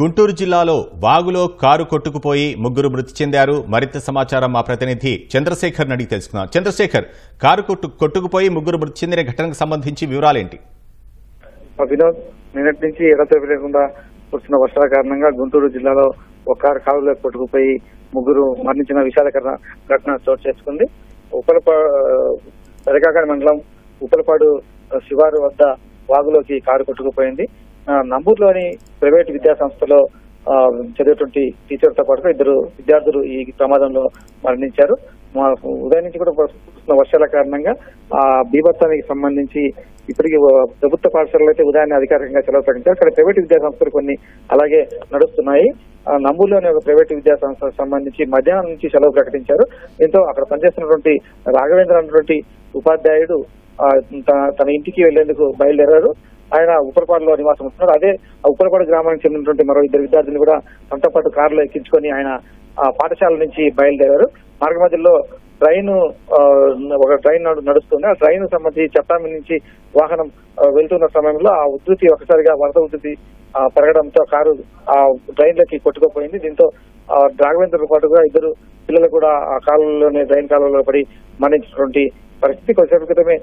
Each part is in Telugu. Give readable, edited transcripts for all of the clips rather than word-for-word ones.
గుంటూరు జిల్లాలో వాగులో కారు కొట్టుకుపోయి ముగ్గురు మృతి చెందారు. మరింత సమాచారం మా ప్రతినిధి చంద్రశేఖర్ అడిగి తెలుసుకున్నాం. చంద్రశేఖర్, కారు కొట్టుకుపోయి ముగ్గురు మృతి చెందిన ఘటనకు సంబంధించి వివరాలేంటి? వినోద్, నిన్నటి నుంచి ఎడతెరిపి లేకుండా కురిసిన వర్షాల కారణంగా గుంటూరు జిల్లాలో ఒక కారు కాలువలో కొట్టుకుపోయి ముగ్గురు మరణించిన విషాదకర ఘటన చోటు చేసుకుంది. పెదకాకాని మండలం ఉప్పలపాడు శివారు వద్ద వాగులోకి కారు కొట్టుకుపోయింది. నంబూరులోని ప్రైవేట్ విద్యా సంస్థలో చదివేటువంటి టీచర్తో పాటు ఇద్దరు విద్యార్థులు ఈ ప్రమాదంలో మరణించారు. ఉదయం నుంచి కూడా వర్షాల కారణంగా ఆ బీభత్సానికి సంబంధించి ఇప్పటికీ ప్రభుత్వ పాఠశాలలు అయితే ఉదయాన్నే అధికారికంగా సెలవు ప్రకటించారు. ఇక్కడ ప్రైవేట్ విద్యా సంస్థలు కొన్ని అలాగే నడుస్తున్నాయి. నంబూరులోని ఒక ప్రైవేట్ విద్యా సంస్థకు సంబంధించి మధ్యాహ్నం నుంచి సెలవు ప్రకటించారు. దీంతో అక్కడ పనిచేస్తున్నటువంటి రాఘవేంద్ర అన్నటువంటి ఉపాధ్యాయుడు తన ఇంటికి వెళ్లేందుకు బయలుదేరారు. ఆయన ఉప్పలపాడులో నివాసం ఉంటున్నారు. అదే ఉప్పలపాడు గ్రామానికి చెందినటువంటి మరో ఇద్దరు విద్యార్థులు కూడా తమతో పాటు కారులో ఎక్కించుకొని ఆయన పాఠశాల నుంచి బయలుదేరారు. మార్గ మధ్యలో ఒక ట్రైన్ నడుస్తుంది. ఆ ట్రైన్ సంబంధించి చట్టామి నుంచి వాహనం వెళ్తున్న సమయంలో ఆ ఉధృతి ఒకసారిగా వరద ఉధృతి పెరగడంతో కారు ఆ ట్రైన్ లోకి కొట్టుకుపోయింది. దీంతో రాఘవేంద్రతో పాటుగా ఇద్దరు పిల్లలు కూడా ఆ కాలువలోనే ట్రైన్ కాలువలో పడి మరణించినటువంటి పరిస్థితి. కొద్దిసేపు క్రితమే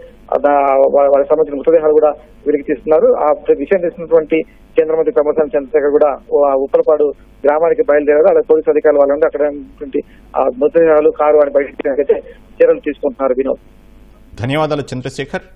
వారికి సంబంధించిన మృతదేహాలు కూడా వెలికి తీస్తున్నారు. ఆ విషయం తెలిసినటువంటి కేంద్ర మంత్రి ప్రమోద్ చంద్రశేఖర్ కూడా ఉప్పలపాడు గ్రామానికి బయలుదేరారు. అలాగే పోలీసు అధికారులు వాళ్ళు అక్కడ మృతదేహాలు కారు అని బయటకు చర్యలు తీసుకుంటున్నారు. వినోద్, ధన్యవాదాలు చంద్రశేఖర్.